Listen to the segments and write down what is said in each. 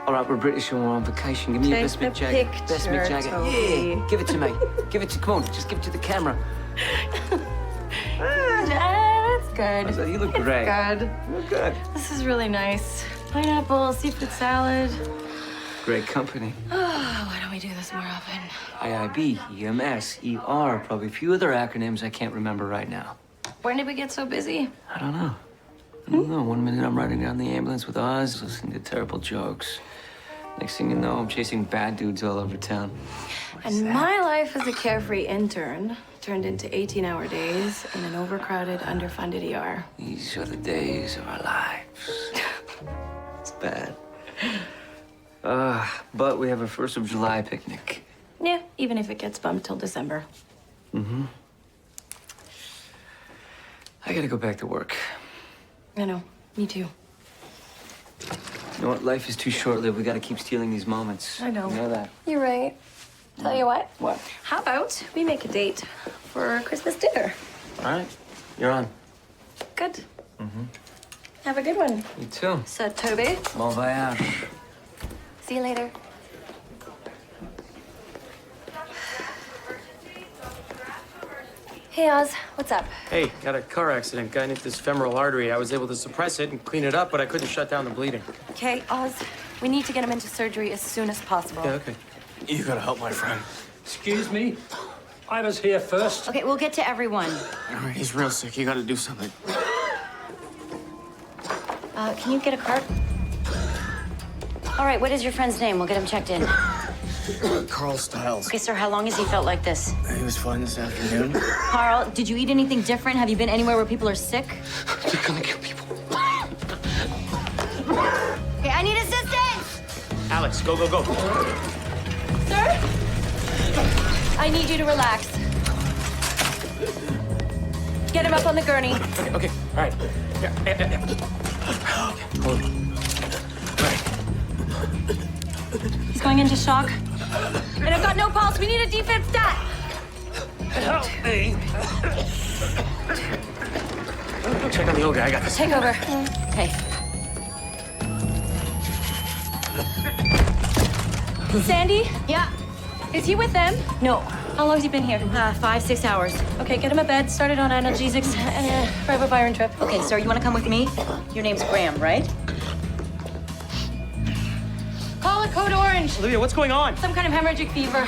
All right, we're British and we're on vacation. Give me your best mid jacket. Best mid jacket. Yeah, give it to me. Give it to. Come on, just give it to the camera. That's good. You look great. Good. You look good. This is really nice. Pineapple, seafood salad. Great company. Oh, why don't we do this more often? IIB, EMS, ER, probably a few other acronyms I can't remember right now. When did we get so busy? I don't know. I don't know. One minute I'm riding down the ambulance with Oz, listening to terrible jokes. Next thing you know, I'm chasing bad dudes all over town. And my life as a carefree intern turned into 18-hour days in an overcrowded, underfunded ER. These are the days of our lives. It's bad. But we have a 1st of July picnic. Yeah, even if it gets bumped till December. Mm-hmm. I gotta go back to work. I know. Me too. You know what? Life is too short-lived. We gotta keep stealing these moments. I know. You know that? You're right. Tell you what. What? How about we make a date for Christmas dinner? All right. You're on. Good. Mm-hmm. Have a good one. You too. So, Toby. Bon voyage. See you later. Hey, Oz. What's up? Hey, got a car accident. Guy nicked this femoral artery. I was able to suppress it and clean it up, but I couldn't shut down the bleeding. Okay, Oz. We need to get him into surgery as soon as possible. Yeah, okay. You gotta help my friend. Excuse me? I was here first. Okay, we'll get to everyone. All right, he's real sick. You gotta do something. Can you get a cart? All right, what is your friend's name? We'll get him checked in. Carl Stiles. Okay, sir, how long has he felt like this? He was fine this afternoon. Carl, did you eat anything different? Have you been anywhere where people are sick? They're gonna kill people. Okay, I need assistance! Alex, go, go, go. Sir? I need you to relax. Get him up on the gurney. Okay, okay, all right. Yeah. Okay, hold on. All right. He's going into shock. And I've got no pulse. We need a defib stat. Help me. Check on the old guy. I got this. Take over. Okay. Sandy? Yeah. Is he with them? No. How long has he been here? 5, 6 hours. Okay, get him a bed, started on analgesics, and ribavirin drip. Okay, sir, you want to come with me? Your name's Graham, right? Call it code orange. Olivia, what's going on? Some kind of hemorrhagic fever.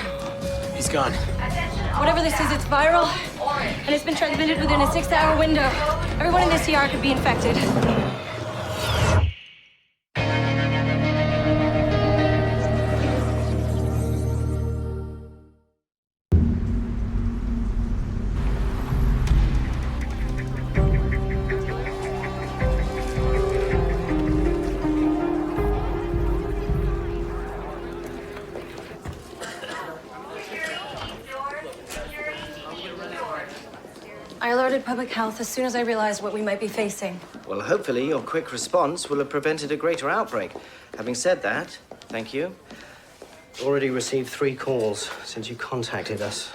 He's gone. Whatever this is, it's viral, and it's been transmitted within a 6-hour window. Everyone in this ER could be infected. I alerted public health as soon as I realized what we might be facing. Well, hopefully your quick response will have prevented a greater outbreak. Having said that, thank you. Already received 3 calls since you contacted us.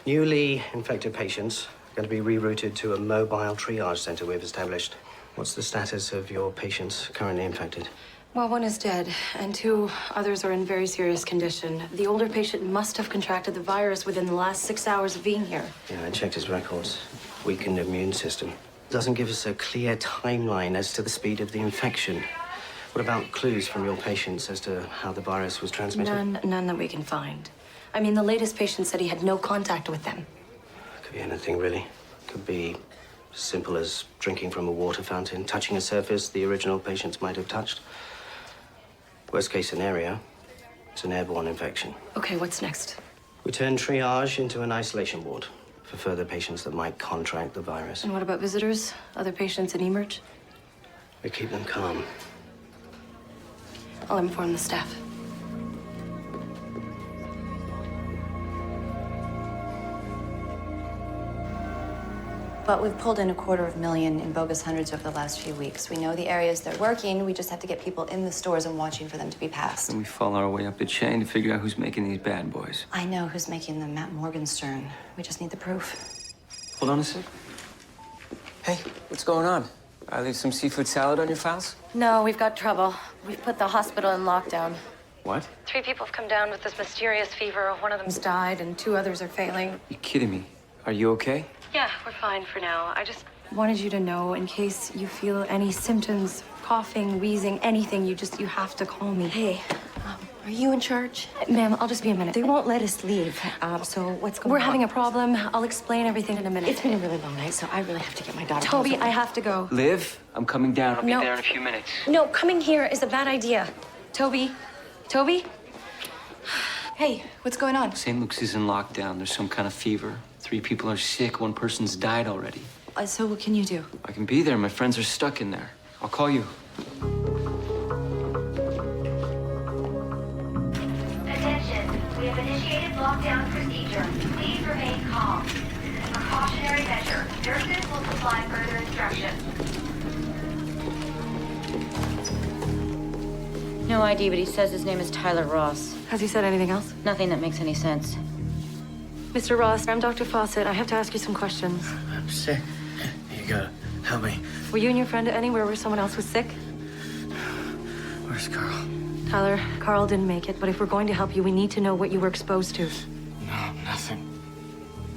Newly infected patients are going to be rerouted to a mobile triage center we've established. What's the status of your patients currently infected? Well, one is dead, and 2 others are in very serious condition. The older patient must have contracted the virus within the last 6 hours of being here. Yeah, I checked his records. Weakened immune system. Doesn't give us a clear timeline as to the speed of the infection. What about clues from your patients as to how the virus was transmitted? None that we can find. I mean, the latest patient said he had no contact with them. Could be anything, really. Could be as simple as drinking from a water fountain, touching a surface the original patients might have touched. Worst case scenario, it's an airborne infection. Okay, what's next? We turn triage into an isolation ward for further patients that might contract the virus. And what about visitors? Other patients in emerge? We keep them calm. I'll inform the staff. But we've pulled in $250,000 in bogus hundreds over the last few weeks. We know the areas they're working. We just have to get people in the stores and watching for them to be passed. And we follow our way up the chain to figure out who's making these bad boys. I know who's making them, Matt Morgenstern. We just need the proof. Hold on a sec. Hey, what's going on? I leave some seafood salad on your files? No, we've got trouble. We've put the hospital in lockdown. What? 3 people have come down with this mysterious fever. One of them's died, and 2 others are failing. You kidding me? Are you okay? Yeah, we're fine for now. I just wanted you to know, in case you feel any symptoms, coughing, wheezing, anything, you have to call me. Hey, are you in charge? Ma'am, I'll just be a minute. They won't let us leave. So what's going on? We're having a problem. I'll explain everything in a minute. It's been a really long night, so I really have to get my daughter. Toby, home. I have to go. Liv, I'm coming down. I'll be No. there in a few minutes. No, coming here is a bad idea. Toby? Toby? Hey, what's going on? St. Luke's is in lockdown. There's some kind of fever. 3 people are sick. 1 person's died already. So what can you do? I can be there. My friends are stuck in there. I'll call you. Attention, we have initiated lockdown procedure. Please remain calm. This is a precautionary measure. Nurses will supply further instructions. No ID, but he says his name is Tyler Ross. Has he said anything else? Nothing that makes any sense. Mr. Ross, I'm Dr. Fawcett. I have to ask you some questions. I'm sick. You gotta help me. Were you and your friend anywhere where someone else was sick? Where's Carl? Tyler, Carl didn't make it, but if we're going to help you, we need to know what you were exposed to. No, nothing.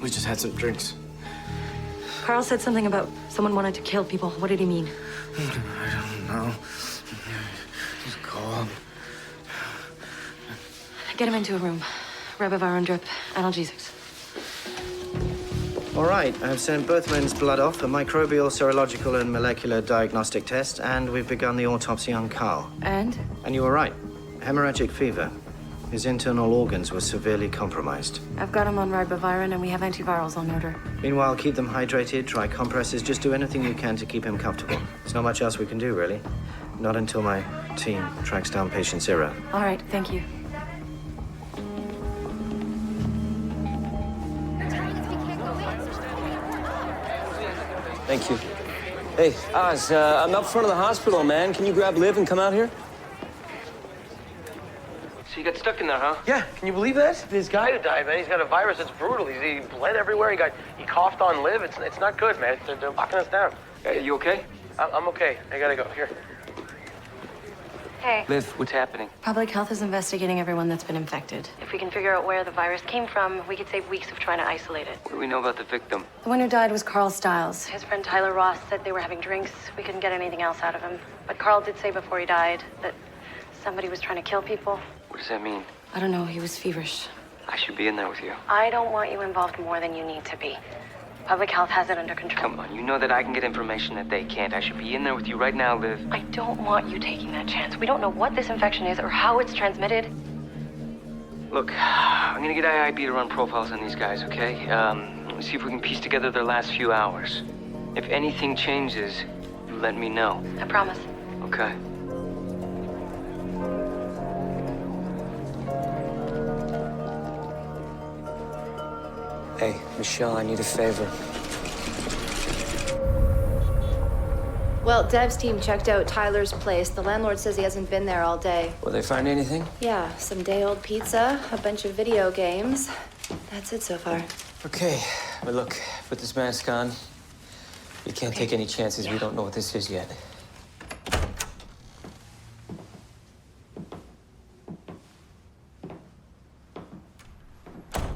We just had some drinks. Carl said something about someone wanted to kill people. What did he mean? I don't know. He's cold. Get him into a room. Ribavirin drip, analgesics. All right, I've sent both men's blood off for microbial, serological, and molecular diagnostic tests, and we've begun the autopsy on Carl. And? And you were right. Hemorrhagic fever. His internal organs were severely compromised. I've got him on ribavirin, and we have antivirals on order. Meanwhile, keep them hydrated, try compresses, just do anything you can to keep him comfortable. There's not much else we can do, really. Not until my team tracks down patient zero. All right, thank you. Thank you. Hey, Oz, I'm up front of the hospital, man. Can you grab Liv and come out here? So you got stuck in there, huh? Yeah, can you believe that? This guy who died, man, he's got a virus that's brutal. He bled everywhere. He coughed on Liv. It's not good, man. They're locking us down. Hey, you okay? I'm okay. I gotta go. Here. Hey. Liv, what's happening? Public health is investigating everyone that's been infected. If we can figure out where the virus came from, we could save weeks of trying to isolate it. What do we know about the victim? The one who died was Carl Stiles. His friend Tyler Ross said they were having drinks. We couldn't get anything else out of him. But Carl did say before he died that somebody was trying to kill people. What does that mean? I don't know, he was feverish. I should be in there with you. I don't want you involved more than you need to be. Public health has it under control. Come on, you know that I can get information that they can't. I should be in there with you right now, Liv. I don't want you taking that chance. We don't know what this infection is or how it's transmitted. Look, I'm gonna get IIB to run profiles on these guys, okay? See if we can piece together their last few hours. If anything changes, you let me know. I promise. Okay. Hey, Michelle, I need a favor. Well, Dev's team checked out Tyler's place. The landlord says he hasn't been there all day. Will they find anything? Yeah, some day-old pizza, a bunch of video games. That's it so far. Okay, but look, put this mask on. You can't take any chances. We don't know what this is yet.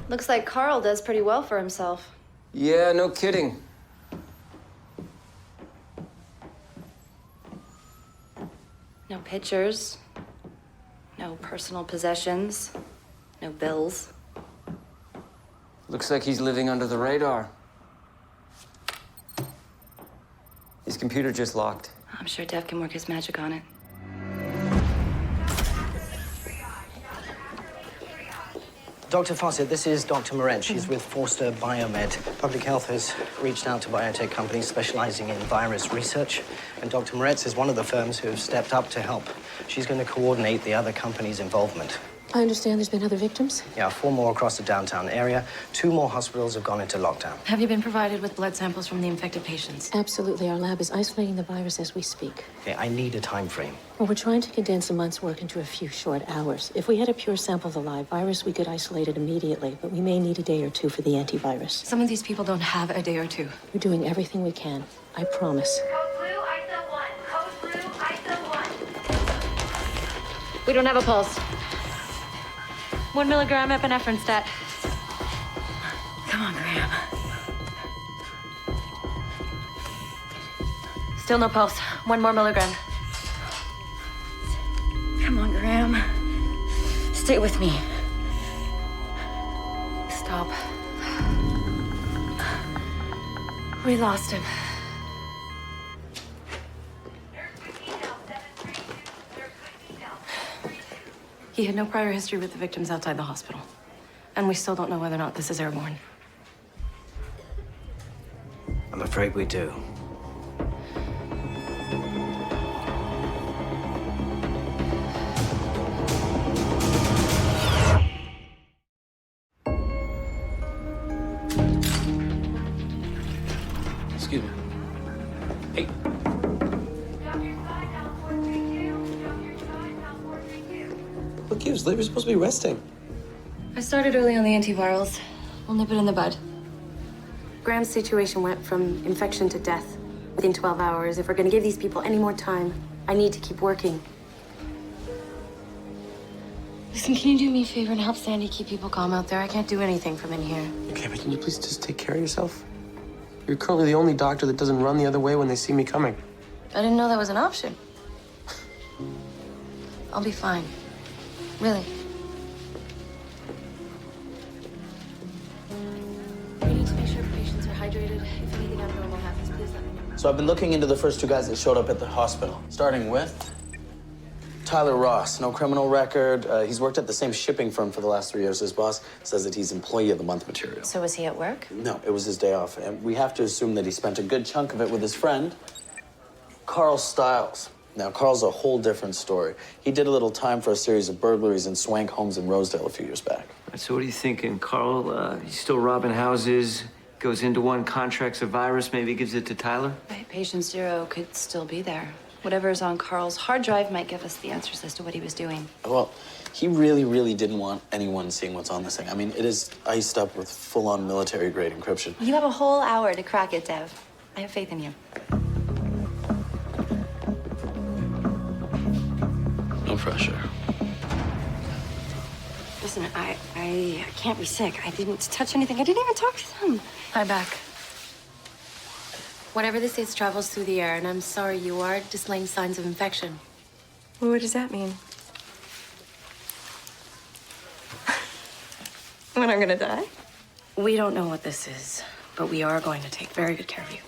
Looks like Carl does pretty well for himself. Yeah, no kidding. No pictures, no personal possessions, no bills. Looks like he's living under the radar. His computer just locked. I'm sure Dev can work his magic on it. Dr. Fawcett, this is Dr. Moret. She's with Forster Biomed. Public Health has reached out to biotech companies specializing in virus research, and Dr. Moretz is one of the firms who have stepped up to help. She's going to coordinate the other companies' involvement. I understand there's been other victims. Yeah, 4 more across the downtown area. 2 more hospitals have gone into lockdown. Have you been provided with blood samples from the infected patients? Absolutely. Our lab is isolating the virus as we speak. Okay, I need a time frame. Well, we're trying to condense a month's work into a few short hours. If we had a pure sample of the live virus, we could isolate it immediately, but we may need a day or 2 for the antivirus. Some of these people don't have a day or 2. We're doing everything we can. I promise. Code Blue, We don't have a pulse. 1 milligram epinephrine stat. Come on, Graham. Still no pulse. 1 more milligram. Come on, Graham. Stay with me. Stop. We lost him. He had no prior history with the victims outside the hospital. And we still don't know whether or not this is airborne. I'm afraid we do. Excuse me. Hey. What gives? Liver's supposed to be resting. I started early on the antivirals. We'll nip it in the bud. Graham's situation went from infection to death within 12 hours. If we're gonna give these people any more time, I need to keep working. Listen, can you do me a favor and help Sandy keep people calm out there? I can't do anything from in here. Okay, but can you please just take care of yourself? You're currently the only doctor that doesn't run the other way when they see me coming. I didn't know that was an option. I'll be fine. Really. We need to make sure patients are hydrated. If anything abnormal happens, please let me know. So I've been looking into the first 2 guys that showed up at the hospital, starting with Tyler Ross. No criminal record. He's worked at the same shipping firm for the last 3 years. His boss says that he's employee of the month material. So was he at work? No, it was his day off. And we have to assume that he spent a good chunk of it with his friend, Carl Stiles. Now, Carl's a whole different story. He did a little time for a series of burglaries in Swank homes in Rosedale a few years back. So what are you thinking, Carl? He's still robbing houses, goes into one, contracts a virus, maybe gives it to Tyler? Patient 0 could still be there. Whatever's on Carl's hard drive might give us the answers as to what he was doing. Well, he really, really didn't want anyone seeing what's on this thing. I mean, it is iced up with full-on military-grade encryption. You have a whole hour to crack it, Dev. I have faith in you. No pressure. Listen, I can't be sick. I didn't touch anything. I didn't even talk to them. Lie back. Whatever this is travels through the air, and I'm sorry you are displaying signs of infection. Well, what does that mean? When I'm gonna die? We don't know what this is, but we are going to take very good care of you.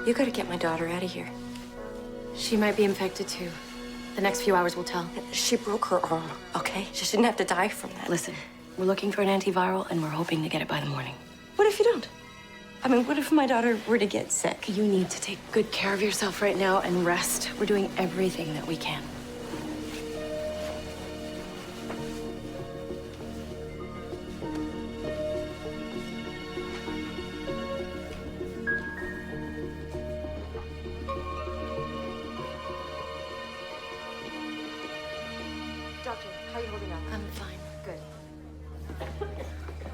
You gotta get my daughter out of here. She might be infected too. The next few hours will tell. She broke her arm, okay? She shouldn't have to die from that. Listen, we're looking for an antiviral and we're hoping to get it by the morning. What if you don't? I mean, what if my daughter were to get sick? You need to take good care of yourself right now and rest. We're doing everything that we can. Doctor, how are you holding up? I'm fine. Good.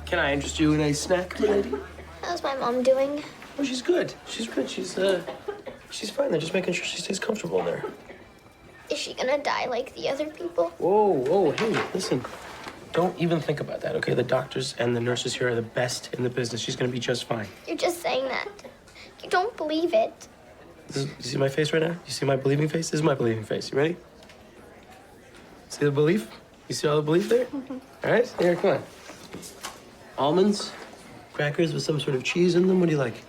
Can I interest you in a snack, my lady? How's my mom doing? Oh, she's good. She's good. She's fine. They're just making sure she stays comfortable in there. Is she gonna die like the other people? Whoa, hey, listen. Don't even think about that, okay? The doctors and the nurses here are the best in the business. She's gonna be just fine. You're just saying that. You don't believe it. You see my face right now? You see my believing face? This is my believing face. You ready? See the belief? You see all the belief there? Mm-hmm. All right, here, come on. Almonds, crackers with some sort of cheese in them. What do you like?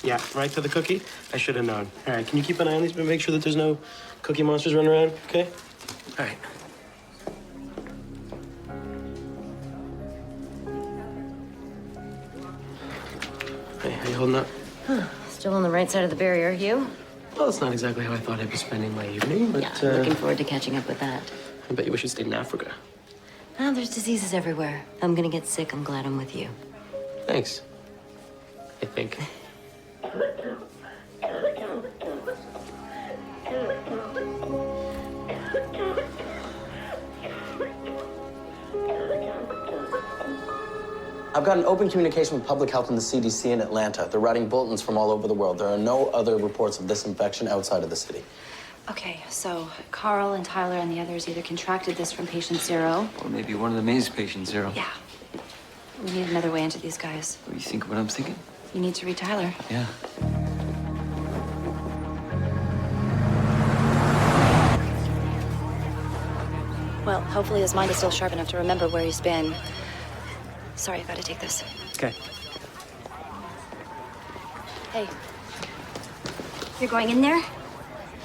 Yeah, right to the cookie? I should have known. All right, can you keep an eye on these, but make sure that there's no cookie monsters running around, okay? All right. Hey, how you holding up? Still on the right side of the barrier, you? Well, it's not exactly how I thought I'd be spending my evening, but... Yeah, looking forward to catching up with that. I bet you wish you stayed in Africa. Oh, there's diseases everywhere. If I'm gonna get sick, I'm glad I'm with you. Thanks. I think. I've got an open communication with public health and the CDC in Atlanta. They're writing bulletins from all over the world. There are no other reports of this infection outside of the city. Okay, so Carl and Tyler and the others either contracted this from patient 0. Or maybe one of them is patient 0. Yeah. We need another way into these guys. What do you think of what I'm thinking? You need to read Tyler. Yeah. Well, hopefully his mind is still sharp enough to remember where he's been. Sorry, I've got to take this. Okay. Hey. You're going in there?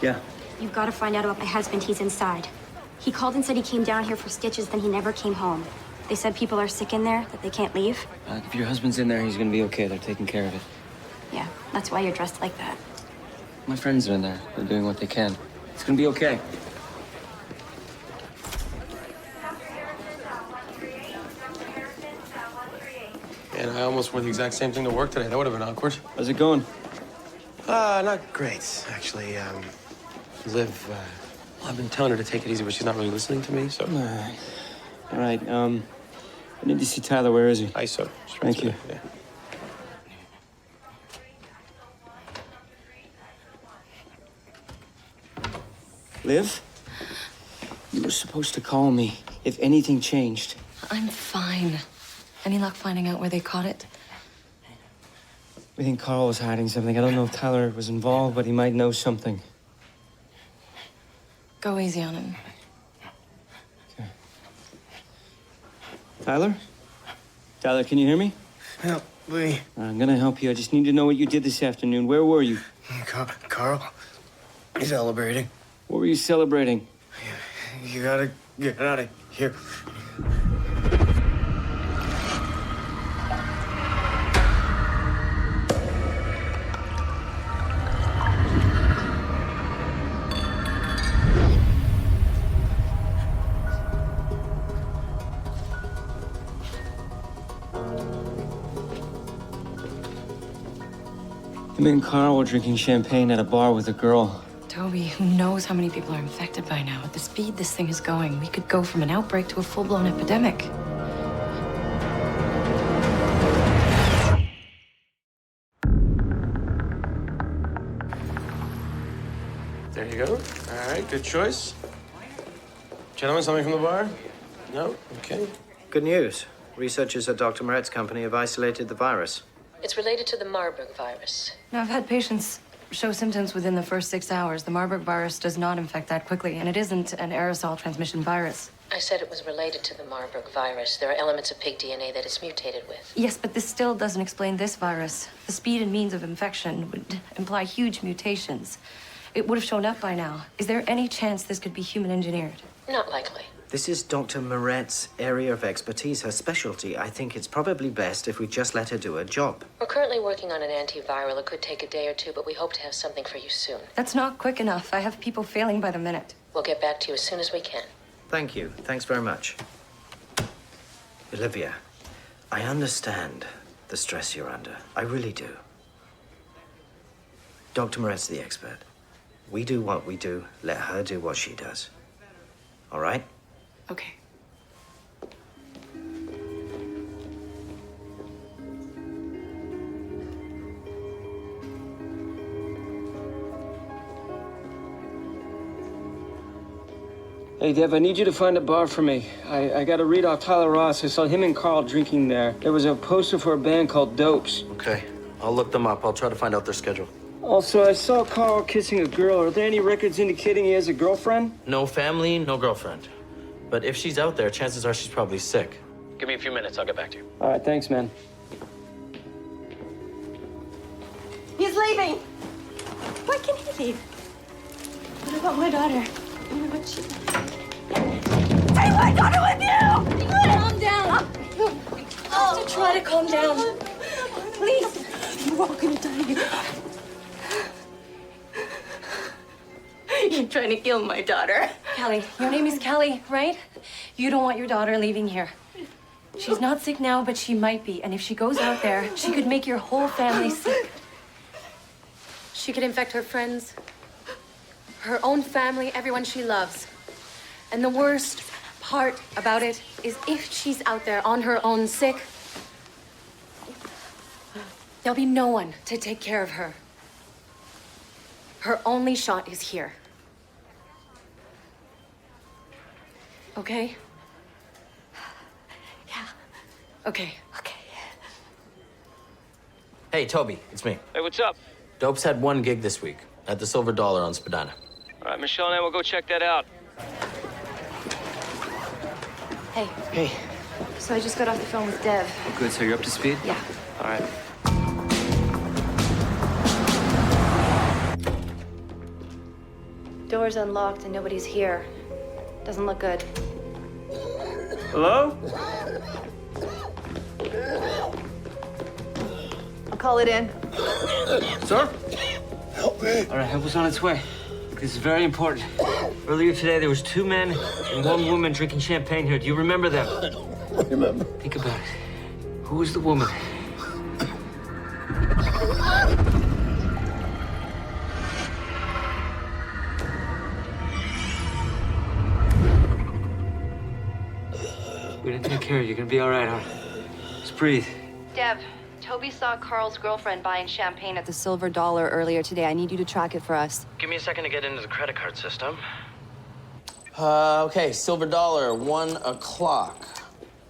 Yeah. You've got to find out about my husband. He's inside. He called and said he came down here for stitches, then he never came home. They said people are sick in there, that they can't leave. If your husband's in there, he's gonna be okay. They're taking care of it. Yeah, that's why you're dressed like that. My friends are in there. They're doing what they can. It's gonna be okay. And I almost wore the exact same thing to work today. That would have been awkward. How's it going? Not great, actually. Liv, I've been telling her to take it easy, but she's not really listening to me, so... All right, I need to see Tyler. Where is he? ISO. Thank you. Yeah. Liv? You were supposed to call me if anything changed. I'm fine. Any luck finding out where they caught it? We think Carl was hiding something. I don't know if Tyler was involved, but he might know something. Go easy on him. Okay. Tyler? Tyler, can you hear me? Help me. I'm gonna help you. I just need to know what you did this afternoon. Where were you? Carl, he's celebrating. What were you celebrating? You gotta get out of here. Him and Carl were drinking champagne at a bar with a girl. Toby, who knows how many people are infected by now? At the speed this thing is going, we could go from an outbreak to a full-blown epidemic. There you go. All right, good choice. Gentlemen, something from the bar? No? Okay. Good news. Researchers at Dr. Moret's company have isolated the virus. It's related to the Marburg virus. Now, I've had patients show symptoms within the first 6 hours. The Marburg virus does not infect that quickly, and it isn't an aerosol transmission virus. I said it was related to the Marburg virus. There are elements of pig DNA that it's mutated with. Yes, but this still doesn't explain this virus. The speed and means of infection would imply huge mutations. It would have shown up by now. Is there any chance this could be human engineered? Not likely. This is Dr. Moret's area of expertise, her specialty. I think it's probably best if we just let her do her job. We're currently working on an antiviral. It could take a day or two, but we hope to have something for you soon. That's not quick enough. I have people failing by the minute. We'll get back to you as soon as we can. Thank you. Thanks very much. Olivia, I understand the stress you're under. I really do. Dr. Moret's the expert. We do what we do. Let her do what she does. All right? Okay. Hey, Dev, I need you to find a bar for me. I got to read off Tyler Ross. I saw him and Carl drinking there. There was a poster for a band called Dopes. Okay, I'll look them up. I'll try to find out their schedule. Also, I saw Carl kissing a girl. Are there any records indicating he has a girlfriend? No family, no girlfriend. But if she's out there, chances are she's probably sick. Give me a few minutes, I'll get back to you. All right, thanks, man. He's leaving. Why can't he leave? What about my daughter? What she... Take my daughter with you! Calm down. You have to try to calm down. Please. You're all gonna die. You're trying to kill my daughter. Callie, your name is Callie, right? You don't want your daughter leaving here. She's not sick now, but she might be. And if she goes out there, she could make your whole family sick. She could infect her friends, her own family, everyone she loves. And the worst part about it is if she's out there on her own sick, There'll be no one to take care of her. Her only shot is here. Okay? Yeah. Okay. Okay. Hey, Toby, it's me. Hey, what's up? Dope's had one gig this week at the Silver Dollar on Spadina. All right, Michelle and I will go check that out. Hey. Hey. So I just got off the phone with Dev. Oh, good. So you're up to speed? Yeah. All right. Door's unlocked and nobody's here. Doesn't look good. Hello? I'll call it in. Sir? Help me. All right, help was on its way. This is very important. Earlier today, there was 2 men and 1 woman drinking champagne here. Do you remember them? I don't remember. Think about it. Who was the woman? We didn't take care of you. You're gonna be all right, huh? Just breathe. Dev, Toby saw Carl's girlfriend buying champagne at the Silver Dollar earlier today. I need you to track it for us. Give me a second to get into the credit card system. Okay, Silver Dollar, 1 o'clock.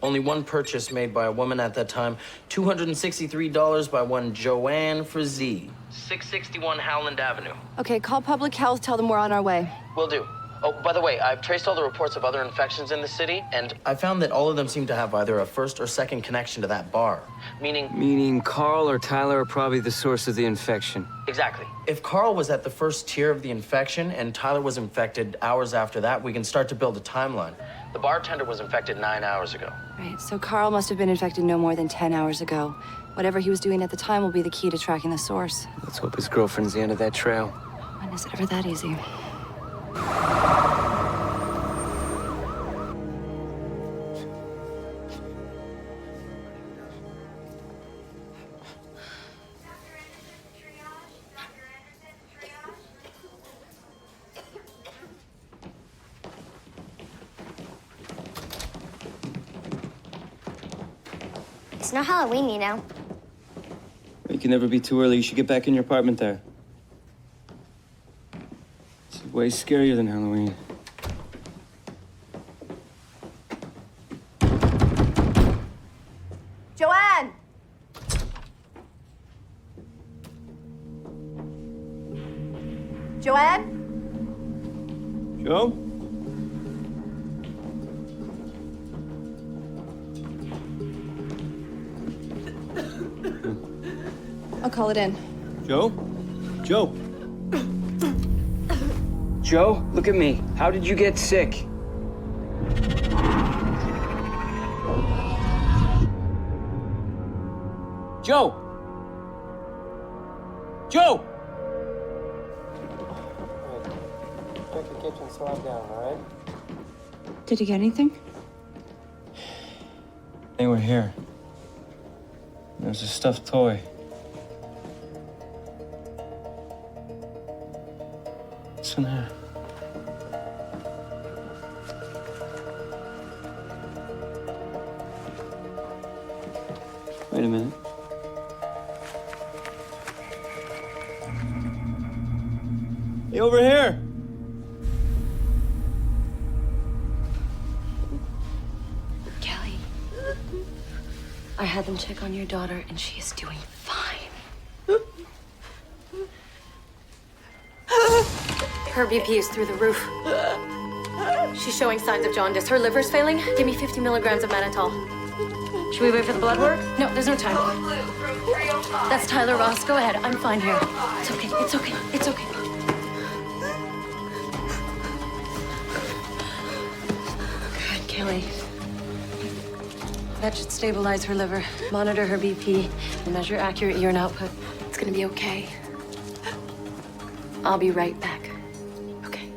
Only one purchase made by a woman at that time. $263 by one Joanne Frazee. 661 Howland Avenue. Okay, call public health, tell them we're on our way. Will do. Oh, by the way, I've traced all the reports of other infections in the city, and I found that all of them seem to have either a first or second connection to that bar. Meaning Carl or Tyler are probably the source of the infection. Exactly. If Carl was at the first tier of the infection and Tyler was infected hours after that, we can start to build a timeline. The bartender was infected 9 hours ago. Right, so Carl must have been infected no more than 10 hours ago. Whatever he was doing at the time will be the key to tracking the source. Let's hope his girlfriend's the end of that trail. When is it ever that easy? It's not Halloween, you know. You can never be too early. You should get back in your apartment there. It's way scarier than Halloween. Joanne! Joanne? Joe? I'll call it in. Joe? Joe? Joe, look at me. How did you get sick? Joe! Joe! Check the kitchen, slide down, all right? Did you get anything? They were here. There's a stuffed toy. What's in here? Wait a minute. Hey, over here! Kelly, I had them check on your daughter, and she is doing fine. Her BP is through the roof. She's showing signs of jaundice. Her liver's failing. Give me 50 milligrams of mannitol. Should we wait for the blood work? No, there's no time. That's Tyler Ross. Go ahead. I'm fine here. It's okay. It's okay. It's okay. Good, Kelly. That should stabilize her liver. Monitor her BP and measure accurate urine output. It's gonna be okay. I'll be right back. Okay.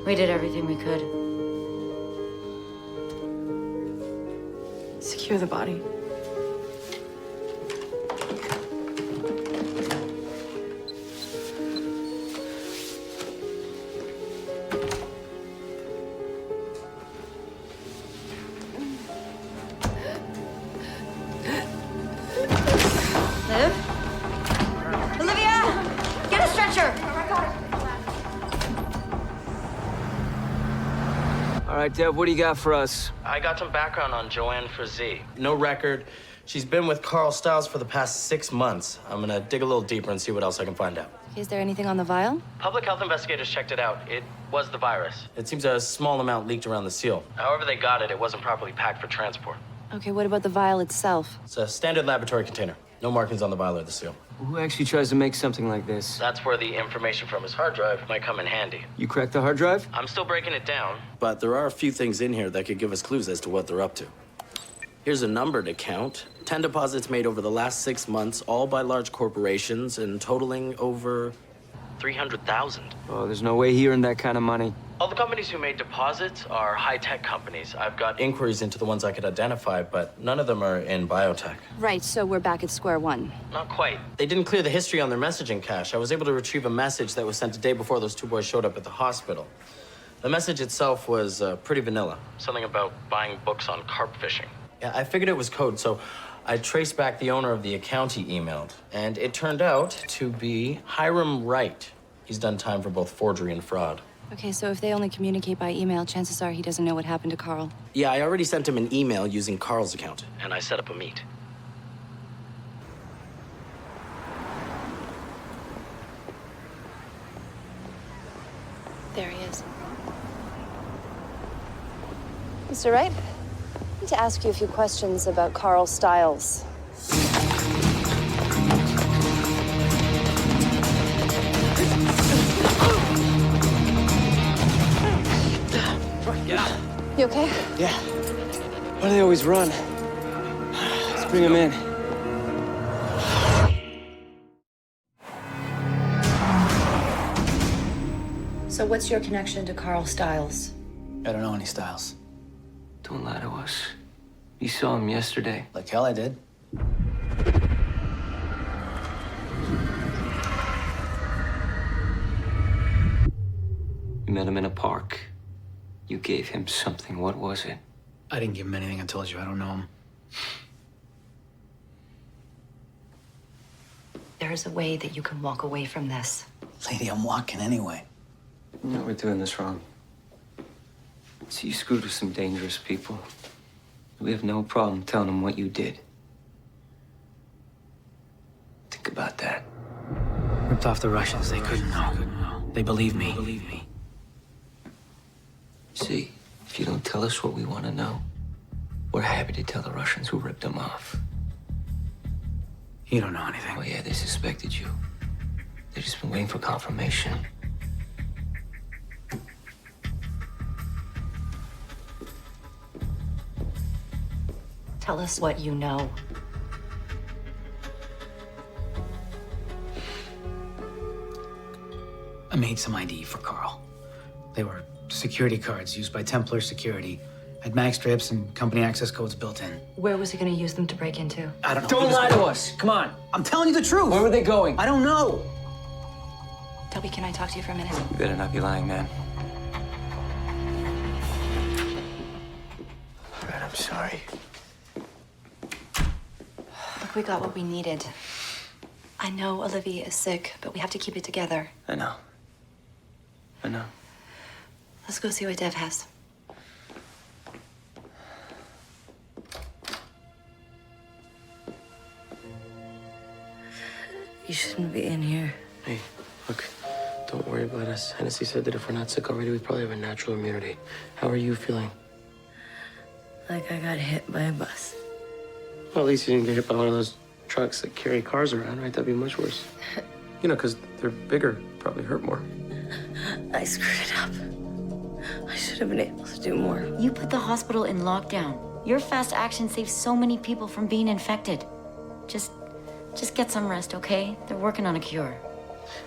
We did everything we could. Secure the body. All right, Dev, what do you got for us? I got some background on Joanne Frazee. No record. She's been with Carl Stiles for the past 6 months. I'm gonna dig a little deeper and see what else I can find out. Is there anything on the vial? Public health investigators checked it out. It was the virus. It seems a small amount leaked around the seal. However they got it, it wasn't properly packed for transport. Okay, what about the vial itself? It's a standard laboratory container. No markings on the vial or the seal. Who actually tries to make something like this? That's where the information from his hard drive might come in handy. You cracked the hard drive? I'm still breaking it down. But there are a few things in here that could give us clues as to what they're up to. Here's a numbered account. 10 deposits made over the last 6 months, all by large corporations, and totaling over 300,000. Oh, there's no way he earned that kind of money. All the companies who made deposits are high-tech companies. I've got inquiries into the ones I could identify, but none of them are in biotech. Right, so we're back at square one. Not quite. They didn't clear the history on their messaging cache. I was able to retrieve a message that was sent a day before those 2 boys showed up at the hospital. The message itself was pretty vanilla. Something about buying books on carp fishing. Yeah, I figured it was code, so I traced back the owner of the account he emailed, and it turned out to be Hiram Wright. He's done time for both forgery and fraud. Okay, so if they only communicate by email, chances are he doesn't know what happened to Carl. Yeah, I already sent him an email using Carl's account, and I set up a meet. There he is. Mr. Wright, I need to ask you a few questions about Carl Stiles. You okay? Yeah. Why do they always run? Let's bring him in. So what's your connection to Carl Stiles? I don't know any Stiles. Don't lie to us. You saw him yesterday. Like hell I did. You met him in a park. You gave him something. What was it? I didn't give him anything. I told you I don't know him. There is a way that you can walk away from this. Lady, I'm walking anyway. No, we're doing this wrong. See, you screwed with some dangerous people. We have no problem telling them what you did. Think about that. Ripped off the Russians. They couldn't know. They believe me. See, if you don't tell us what we want to know, we're happy to tell the Russians who ripped them off. You don't know anything. Oh, yeah, they suspected you. They've just been waiting for confirmation. Tell us what you know. I made some ID for Carl. They were security cards used by Templar security. Had mag strips and company access codes built in. Where was he going to use them to break into? I don't know. Don't lie to us. Come on. I'm telling you the truth. Where were they going? I don't know. Toby, can I talk to you for a minute? You better not be lying, man. All right, I'm sorry. Look, we got what we needed. I know Olivia is sick, but we have to keep it together. I know. Let's go see what Dev has. You shouldn't be in here. Hey, look, don't worry about us. Hennessy said that if we're not sick already, we probably have a natural immunity. How are you feeling? Like I got hit by a bus. Well, at least you didn't get hit by one of those trucks that carry cars around, right? That'd be much worse. You know, because they're bigger, probably hurt more. I screwed it up. I should have been able to do more. You put the hospital in lockdown. Your fast action saved so many people from being infected. Just get some rest, okay? They're working on a cure.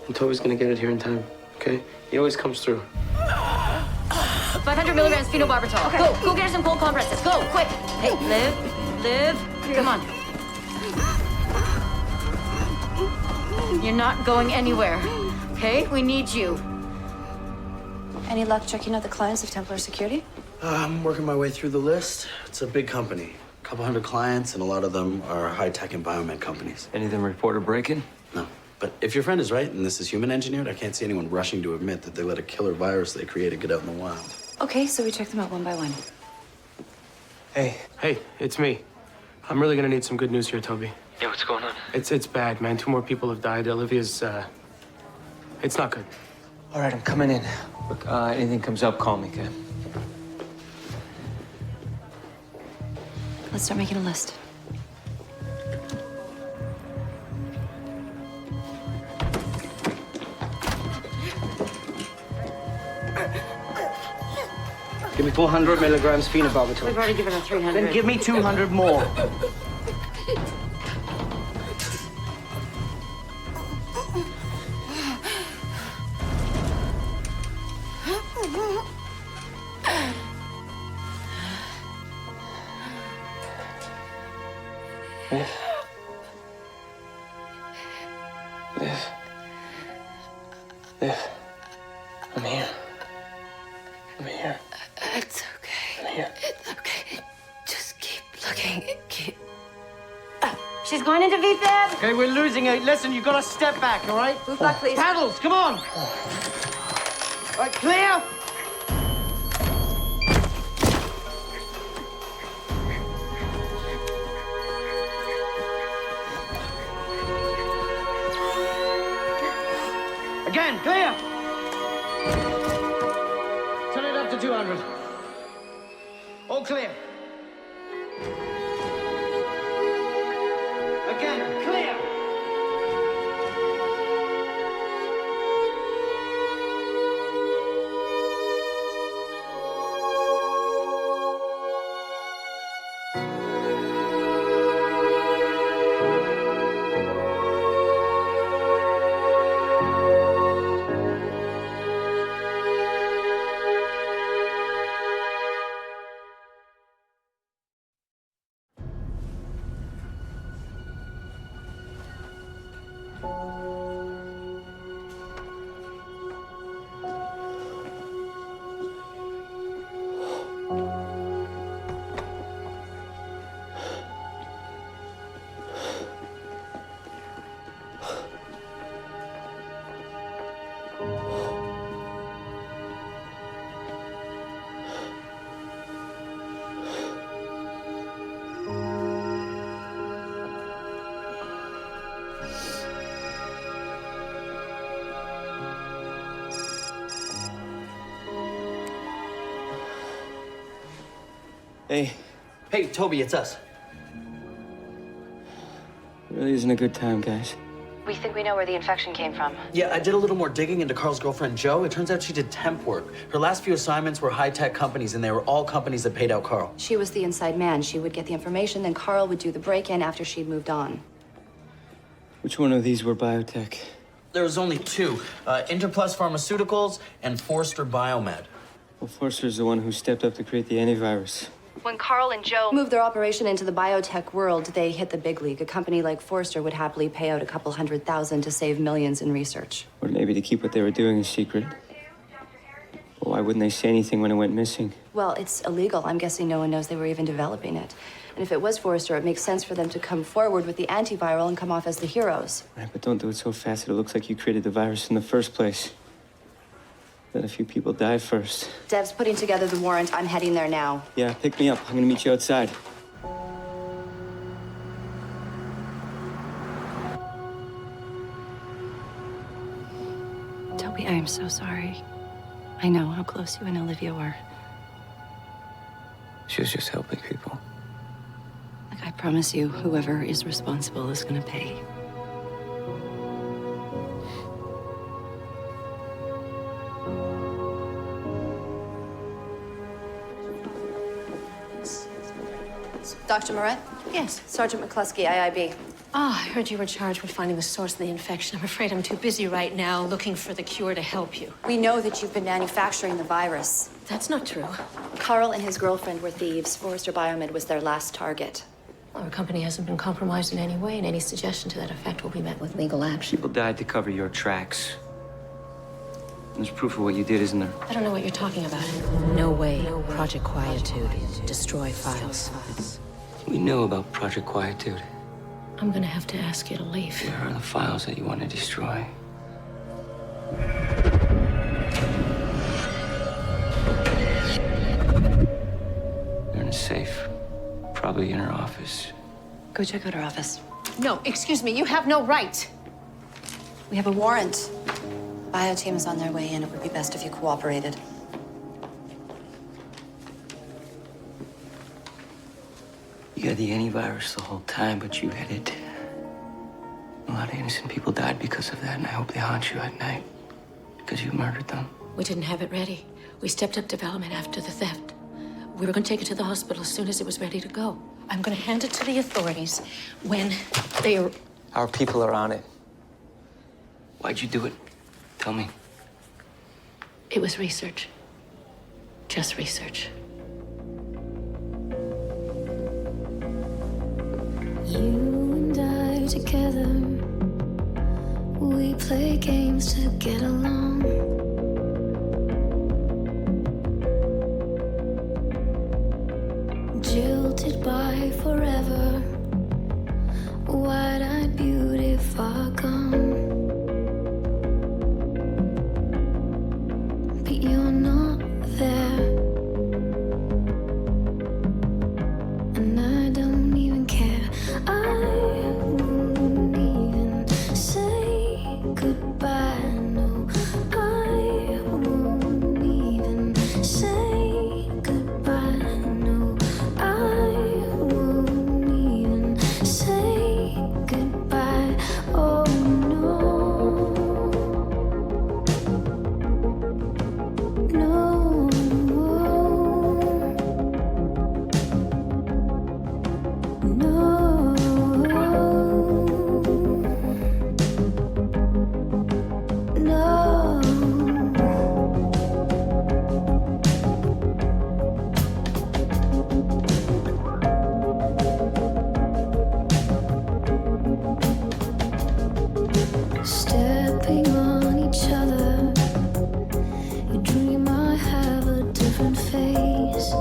And Toby's gonna get it here in time, okay? He always comes through. 500 milligrams phenobarbital. Okay. Go get her some cold compresses. Go, quick. Hey, Liv, come on. You're not going anywhere, okay? We need you. Any luck checking out the clients of Templar Security? I'm working my way through the list. It's a big company. A couple hundred clients, and a lot of them are high-tech and biomed companies. Any of them report a break-in? No. But if your friend is right, and this is human engineered, I can't see anyone rushing to admit that they let a killer virus they created get out in the wild. Okay, so we check them out one by one. Hey. Hey, it's me. I'm really gonna need some good news here, Toby. Yeah, what's going on? It's bad, man. 2 more people have died. Olivia's, it's not good. All right, I'm coming in. Look, anything comes up, call me, okay? Let's start making a list. Give me 400 milligrams phenobarbital. We've already given her 300. Then give me 200 more. Liv. I'm here. I'm here. It's okay. I'm here. It's okay. Just keep looking. Keep... She's going into VFib. Okay, we're losing her. Listen, you've got to step back, all right? Move back, please. Paddles, come on. All right, clear. Again, clear. Turn it up to 200. All clear. Again, clear. Hey. Hey, Toby, it's us. It really isn't a good time, guys. We think we know where the infection came from. Yeah, I did a little more digging into Carl's girlfriend, Jo. It turns out she did temp work. Her last few assignments were high-tech companies, and they were all companies that paid out Carl. She was the inside man. She would get the information, then Carl would do the break-in after she'd moved on. Which one of these were biotech? There was only 2, Interplus Pharmaceuticals and Forster Biomed. Well, Forster's the one who stepped up to create the antivirus. When Carl and Jo moved their operation into the biotech world, they hit the big league. A company like Forster would happily pay out a couple $100,000 to save millions in research. Or maybe to keep what they were doing a secret. Well, why wouldn't they say anything when it went missing? Well, it's illegal. I'm guessing no one knows they were even developing it. And if it was Forster, it makes sense for them to come forward with the antiviral and come off as the heroes. Right, but don't do it so fast that it looks like you created the virus in the first place. Let a few people die first. Dev's putting together the warrant. I'm heading there now. Yeah, pick me up. I'm gonna meet you outside. Toby, I am so sorry. I know how close you and Olivia were. She was just helping people. Look, I promise you, whoever is responsible is gonna pay. Dr. Moret? Yes. Sergeant McCluskey, IIB. I heard you were charged with finding the source of the infection. I'm afraid I'm too busy right now looking for the cure to help you. We know that you've been manufacturing the virus. That's not true. Carl and his girlfriend were thieves. Forster Biomed was their last target. Our company hasn't been compromised in any way, and any suggestion to that effect will be met with legal action. People died to cover your tracks. There's proof of what you did, isn't there? I don't know what you're talking about. No way. Project Quietude. Destroy files. We know about Project Quietude. I'm gonna have to ask you to leave. Where are the files that you want to destroy? Go check out her office. No, excuse me, you have no right. We have a warrant. The bio team is on their way in. It would be best if you cooperated. You had the antivirus the whole time, but you hid it. A lot of innocent people died because of that, and I hope they haunt you at night. Because you murdered them. We didn't have it ready. We stepped up development after the theft. We were going to take it to the hospital as soon as it was ready to go. I'm going to hand it to the authorities when they are... Our people are on it. Why'd you do it? Tell me. It was research. Just research. You and I together, we play games to get along. Jilted by forever, wide-eyed beauty far gone. But you're not there, and I don't even care. I won't even say goodbye. No, I won't even say goodbye. No, I won't even say goodbye. Oh no, no. Stepping on each other, you dream I have a different face.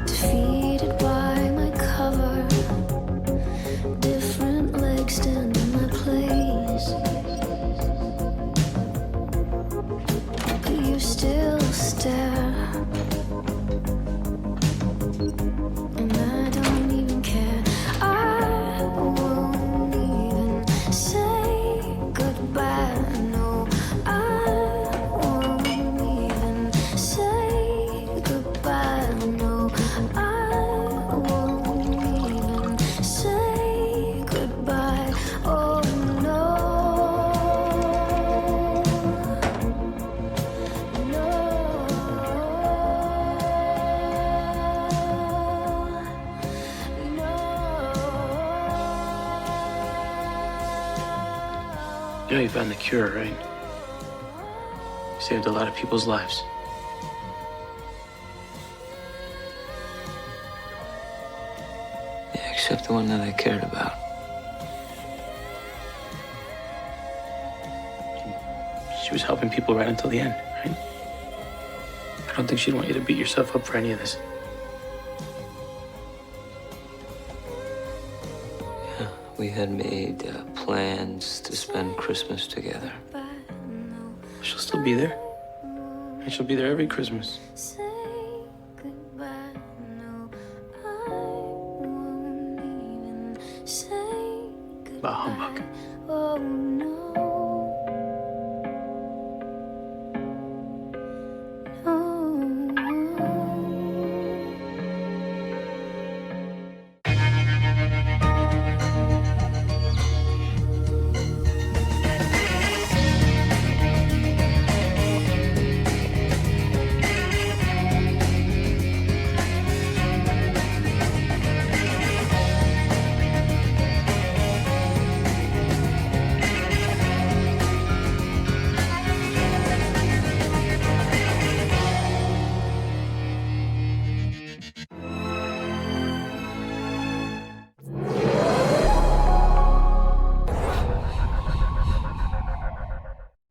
Defeated by my cover, different legs stand in my place. But you still stare, and I don't even care. I won't even say goodbye. No, I won't even say goodbye. No, I won't even say goodbye. Oh no, You know you found the cure, right? You saved a lot of people's lives. Yeah, except the one that I cared about. She was helping people right until the end, right? I don't think she'd want you to beat yourself up for any of this. Yeah, we had made plans to spend Christmas together. She'll still be there. And she'll be there every Christmas. Bah humbug. oh